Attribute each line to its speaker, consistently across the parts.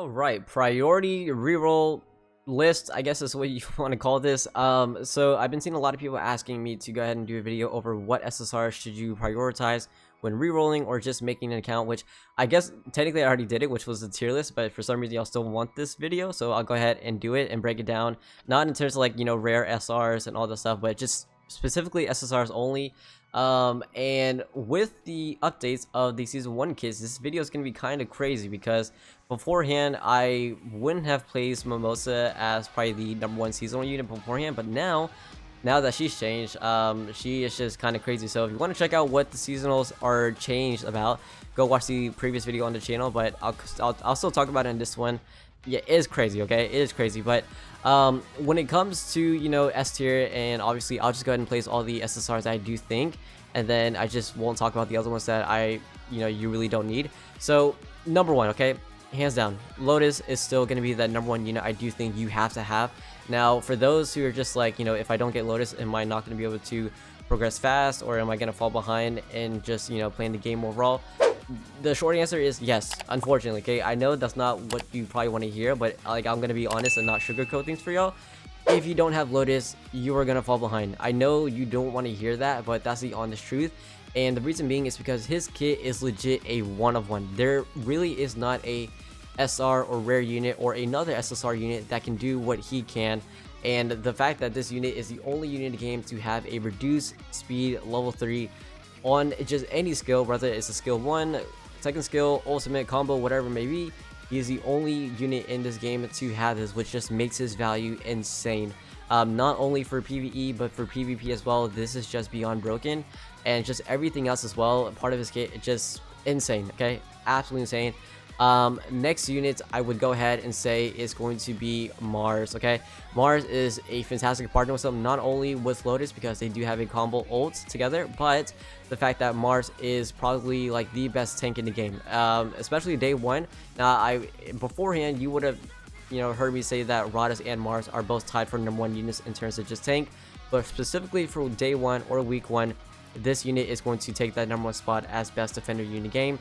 Speaker 1: All right, priority reroll list, I guess is what you want to call this. So I've been seeing a lot of people asking me to go ahead and do a video over what SSR should you prioritize when rerolling or just making an account, which I guess technically I already did it, which was the tier list, but for some reason y'all still want this video, so I'll go ahead and do it and break it down, not in terms of like, you know, rare SRs and all that stuff, but just specifically SSRs only. And with the updates of the season 1 kits, this video is going to be kind of crazy because beforehand I wouldn't have placed Mimosa as probably the #1 seasonal unit beforehand, but now that she's changed, she is just kind of crazy. So if you want to check out what the seasonals are changed about, go watch the previous video on the channel, but I'll still talk about it in this one. Yeah, it is crazy, okay? It is crazy, but when it comes to, you know, S tier, and obviously I'll just go ahead and place all the SSRs I do think, and then I just won't talk about the other ones that you really don't need. So #1, okay, hands down, Lotus is still going to be that #1 unit I do think you have to have. Now for those who are just like, you know, if I don't get Lotus, am I not going to be able to progress fast, or am I going to fall behind and just, you know, playing the game overall? The short answer is yes, unfortunately. Okay, I know that's not what you probably want to hear, but like, I'm gonna be honest and not sugarcoat things for y'all. If you don't have Lotus, you are gonna fall behind. I know you don't want to hear that, but that's the honest truth. And the reason being is because his kit is legit a one-of-one. There really is not a SR or rare unit or another SSR unit that can do what he can. And the fact that this unit is the only unit in the game to have a reduced speed level 3 on just any skill, whether it's a skill 1, second skill, ultimate, combo, whatever it may be, he is the only unit in this game to have this, which just makes his value insane. Not only for PvE, but for PvP as well. This is just beyond broken, and just everything else as well, part of his kit, just insane. Okay, absolutely insane. Next unit I would go ahead and say is going to be Mars. Okay, Mars is a fantastic partner with him, not only with Lotus because they do have a combo ult together, but the fact that Mars is probably like the best tank in the game, especially day 1. Now beforehand you would have, you know, heard me say that Radis and Mars are both tied for #1 units in terms of just tank, but specifically for day 1 or week 1, this unit is going to take that #1 spot as best defender unit in the game.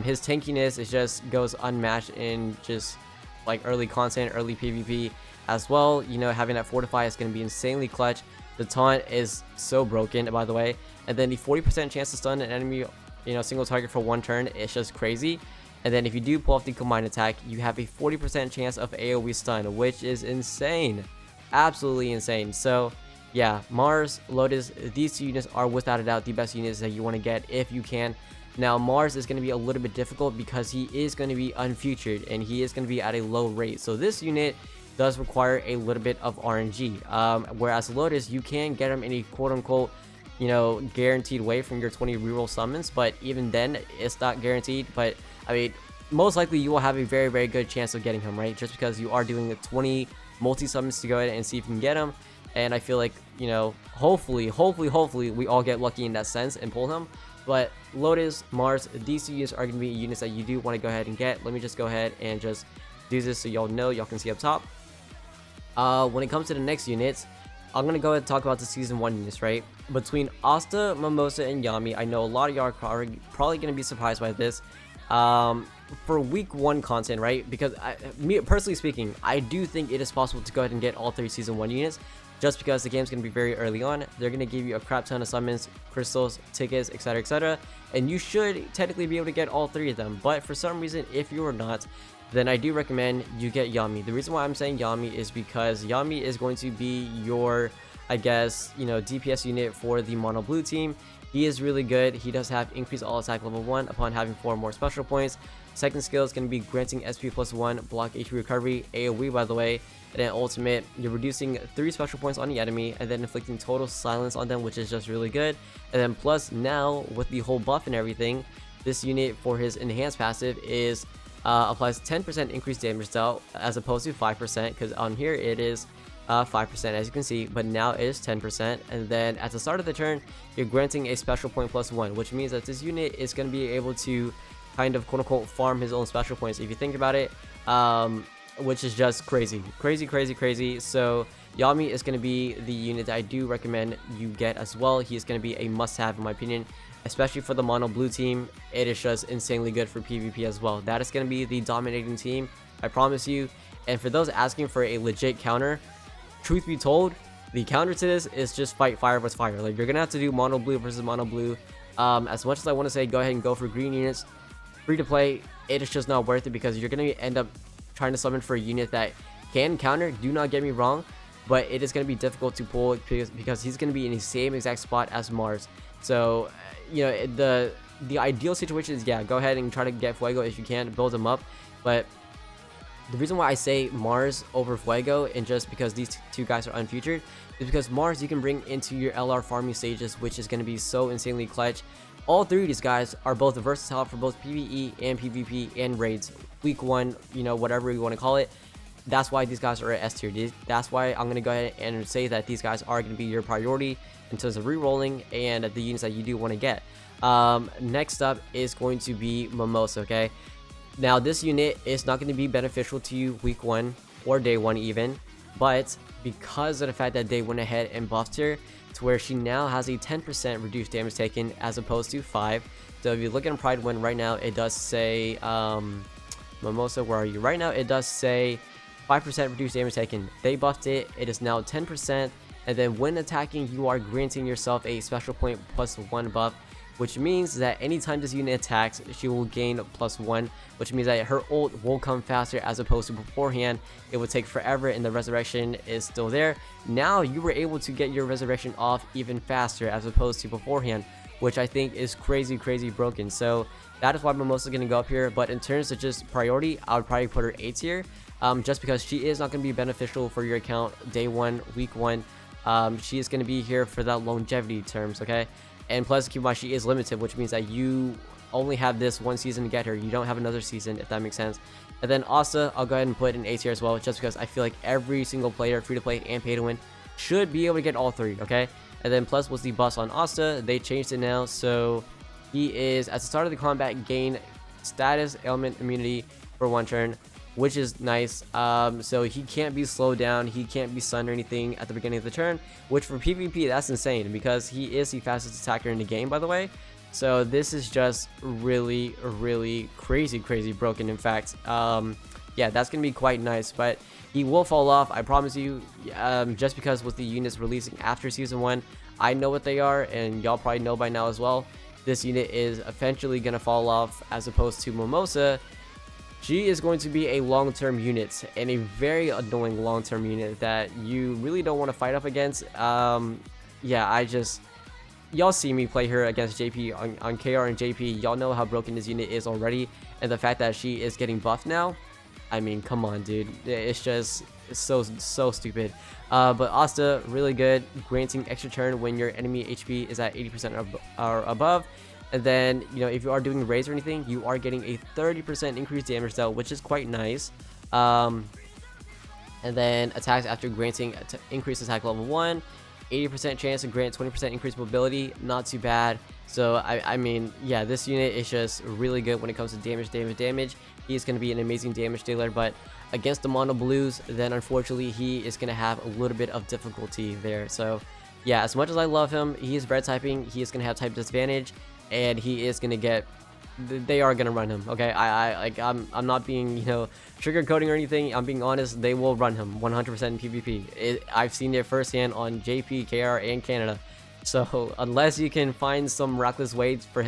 Speaker 1: His tankiness is just goes unmatched in just like early content, early PvP as well. You know, having that fortify is going to be insanely clutch. The taunt is so broken, by the way, and then the 40% chance to stun an enemy, you know, single target for 1 turn is just crazy. And then if you do pull off the combined attack, you have a 40% chance of AoE stun, which is insane, absolutely insane. So yeah, Mars, Lotus, these two units are without a doubt the best units that you want to get if you can. Now Mars is going to be a little bit difficult because he is going to be unfeatured and he is going to be at a low rate, so this unit does require a little bit of RNG, whereas Lotus, you can get him in a quote-unquote, you know, guaranteed way from your 20 reroll summons, but even then it's not guaranteed. But I mean, most likely you will have a very, very good chance of getting him, right, just because you are doing the 20 multi summons to go ahead and see if you can get him. And I feel like, you know, hopefully we all get lucky in that sense and pull him. But Lotus, Mars, these two units are going to be units that you do want to go ahead and get. Let me just go ahead and just do this so y'all know, y'all can see up top. When it comes to the next units, I'm going to go ahead and talk about the season 1 units, right? Between Asta, Mimosa, and Yami, I know a lot of y'all are probably going to be surprised by this. For week 1 content, right? Because me personally speaking, I do think it is possible to go ahead and get all 3 season 1 units. Just because the game's going to be very early on, they're going to give you a crap ton of summons, crystals, tickets, etc, etc, and you should technically be able to get all 3 of them. But for some reason, if you are not, then I do recommend you get Yami. The reason why I'm saying Yami is because Yami is going to be your, I guess, you know, DPS unit for the mono blue team. He is really good. He does have increased all attack level 1 upon having 4 more special points. Second skill is going to be granting SP +1, block HP recovery, AoE by the way, and then ultimate, you're reducing 3 special points on the enemy and then inflicting total silence on them, which is just really good. And then plus now with the whole buff and everything, this unit for his enhanced passive is applies 10% increased damage dealt as opposed to 5%, because on here it is 5% as you can see, but now it is 10%. And then at the start of the turn, you're granting a special point +1, which means that this unit is going to be able to kind of quote-unquote farm his own special points if you think about it, which is just crazy. So Yami is going to be the unit that I do recommend you get as well. He is going to be a must-have in my opinion, especially for the mono blue team. It is just insanely good for PvP as well. That is going to be the dominating team I promise you. And for those asking for a legit counter, truth be told, the counter to this is just fight fire with fire. Like, you're gonna have to do mono blue versus mono blue. As much as I want to say go ahead and go for green units, free to play, it is just not worth it, because you're gonna end up trying to summon for a unit that can counter, do not get me wrong, but it is going to be difficult to pull because he's going to be in the same exact spot as Mars. So you know, the ideal situation is, yeah, go ahead and try to get Fuego if you can, build him up. But the reason why I say Mars over Fuego, and just because these two guys are unfeatured, is because Mars you can bring into your LR farming stages, which is going to be so insanely clutch. All three of these guys are both versatile for both PvE and PvP and raids. Week 1, you know, whatever you want to call it. That's why these guys are at S tier. That's why I'm going to go ahead and say that these guys are going to be your priority in terms of re-rolling and the units that you do want to get. Next up is going to be Mimosa, okay? Now, this unit is not going to be beneficial to you week 1 or day 1 even, but because of the fact that they went ahead and buffed her to where she now has a 10% reduced damage taken as opposed to 5. So if you look at Pride 1 right now, it does say, Mimosa, where are you? Right now, it does say 5% reduced damage taken. They buffed it. It is now 10%. And then when attacking, you are granting yourself a special point +1 buff, which means that anytime this unit attacks, she will gain +1, which means that her ult will come faster as opposed to beforehand. It would take forever and the resurrection is still there. Now you were able to get your resurrection off even faster as opposed to beforehand, which I think is crazy broken. So that is why Mimosa is going to go up here. But in terms of just priority, I would probably put her A tier, just because she is not going to be beneficial for your account day 1, week 1. She is going to be here for that longevity terms, okay? And plus, keep in mind, she is limited, which means that you only have this one season to get her. You don't have another season, if that makes sense. And then Asta, I'll go ahead and put in A tier as well, just because I feel like every single player, free to play and pay to win, should be able to get all 3, okay? And then plus was the boss on Asta. They changed it now, so he is, at the start of the combat, gain status element immunity for 1 turn, which is nice. So he can't be slowed down, he can't be stunned or anything at the beginning of the turn, which for PvP, that's insane, because he is the fastest attacker in the game, by the way. So this is just really crazy broken. In fact, yeah, that's gonna be quite nice, but he will fall off, I promise you, just because with the units releasing after season 1, I know what they are, and y'all probably know by now as well. This unit is eventually gonna fall off, as opposed to Mimosa. She is going to be a long-term unit, and a very annoying long-term unit that you really don't want to fight up against. Yeah, y'all see me play her against JP on KR and JP. Y'all know how broken this unit is already, and the fact that she is getting buffed now, I mean, come on, dude. It's so stupid. But Asta, really good, granting extra turn when your enemy HP is at 80% or above. And then, you know, if you are doing raids or anything, you are getting a 30% increased damage dealt, which is quite nice. And then attacks after granting increased attack level 1, 80% chance to grant 20% increased mobility, not too bad. So I mean, yeah, this unit is just really good when it comes to damage. He is going to be an amazing damage dealer, but against the mono blues, then unfortunately he is going to have a little bit of difficulty there. So yeah, as much as I love him, he is red typing, he is going to have type disadvantage, and he is going to get, they are going to run him, okay? I'm not being, you know, sugarcoating or anything. I'm being honest, they will run him 100% in PvP. I've seen it firsthand on JP, KR, and Canada. So unless you can find some miraculous way for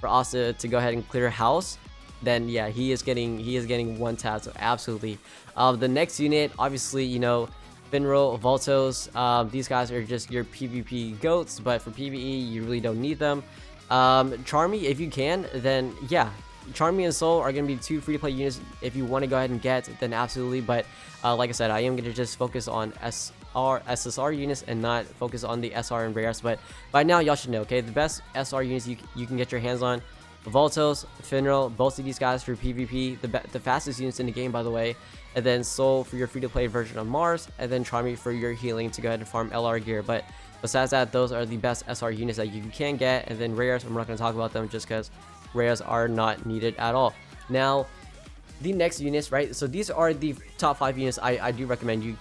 Speaker 1: Asta to go ahead and clear house, then yeah, he is getting one tap. So absolutely. The next unit, obviously, you know, Finral, Voltos, these guys are just your PvP goats, but for PvE you really don't need them. Charmy, if you can, then yeah, Charmy and Soul are going to be 2 free-to-play units. If you want to go ahead and get, then absolutely. But like I said, I am going to just focus on SSR units and not focus on the SR and rares. But by now, y'all should know, okay? The best SR units you can get your hands on: Voltos, Finral, both of these guys for PvP, the fastest units in the game, by the way. And then Soul for your free-to-play version of Mars, and then Charmy for your healing to go ahead and farm LR gear. But besides that, those are the best SR units that you can get. And then rares, I'm not going to talk about them just because rares are not needed at all. Now, the next units, right? So these are the top 5 units I do recommend you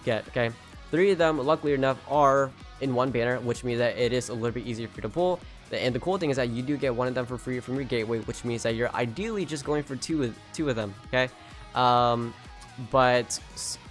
Speaker 1: get, okay? 3 of them, luckily enough, are in one banner, which means that it is a little bit easier for you to pull. And the cool thing is that you do get one of them for free from your gateway, which means that you're ideally just going for two of them, okay? But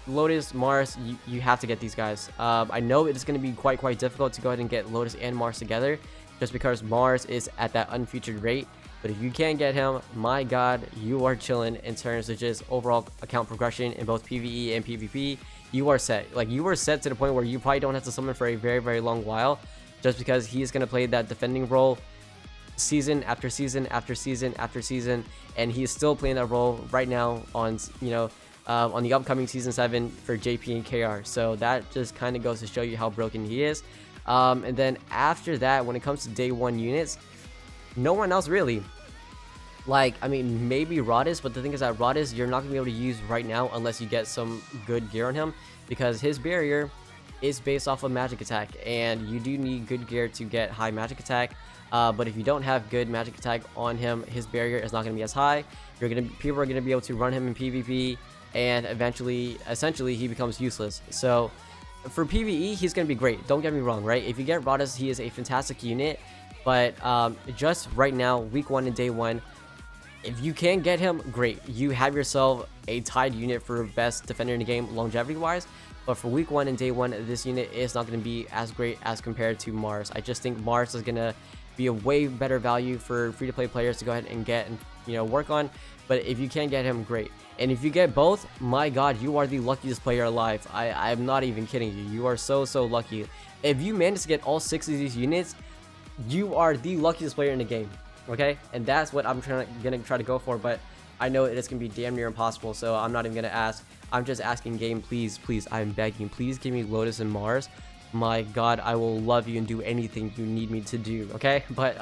Speaker 1: Lotus, Mars, you have to get these guys. I know it's going to be quite difficult to go ahead and get Lotus and Mars together, just because Mars is at that unfeatured rate. But if you can get him, my god, you are chilling in terms of just overall account progression in both PvE and PvP. You are set. Like, you are set to the point where you probably don't have to summon for a very long while, just because he's going to play that defending role season after season after season after season, and he's still playing that role right now on, you know, on the upcoming season 7 for JP and KR. So that just kind of goes to show you how broken he is. And then after that, when it comes to day 1 units, no one else really. Like, I mean, maybe Rodis, but the thing is that Rodis you're not gonna be able to use right now unless you get some good gear on him, because his barrier is based off of magic attack, and you do need good gear to get high magic attack. But if you don't have good magic attack on him, his barrier is not going to be as high. People are going to be able to run him in PvP, and essentially he becomes useless. So for PvE, he's going to be great, don't get me wrong, right? If you get Rodis, he is a fantastic unit, but just right now, week 1 and day 1, if you can get him, great. You have yourself a tied unit for best defender in the game longevity wise. But for week 1 and day 1, this unit is not going to be as great as compared to Mars. I just think Mars is going to be a way better value for free-to-play players to go ahead and get and, you know, work on. But if you can get him, great. And if you get both, my god, you are the luckiest player alive. I'm not even kidding you. You are so lucky. If you manage to get all 6 of these units, you are the luckiest player in the game. Okay, and that's what I'm gonna try to go for. But I know it is gonna be damn near impossible, so I'm not even gonna ask. I'm just asking game, please, I'm begging, please give me Lotus and Mars. My god, I will love you and do anything you need me to do. Okay, but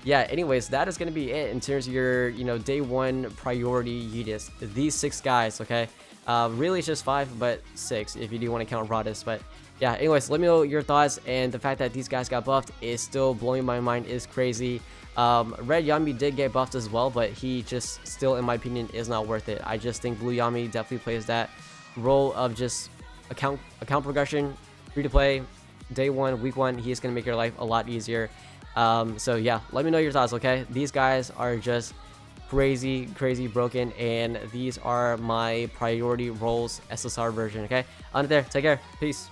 Speaker 1: yeah, anyways, that is gonna be it in terms of your, you know, day 1 priority units. These 6 guys. Okay, really it's just 5, but 6 if you do want to count Rodis. But yeah, anyways, let me know your thoughts, and the fact that these guys got buffed is still blowing my mind, is crazy. Red Yami did get buffed as well, but he just still, in my opinion, is not worth it. I just think Blue Yami definitely plays that role of just account progression, free to play, day 1, week 1. He is going to make your life a lot easier. So yeah, let me know your thoughts. Okay, these guys are just crazy broken, and these are my priority roles SSR version. Okay, on there, take care, peace.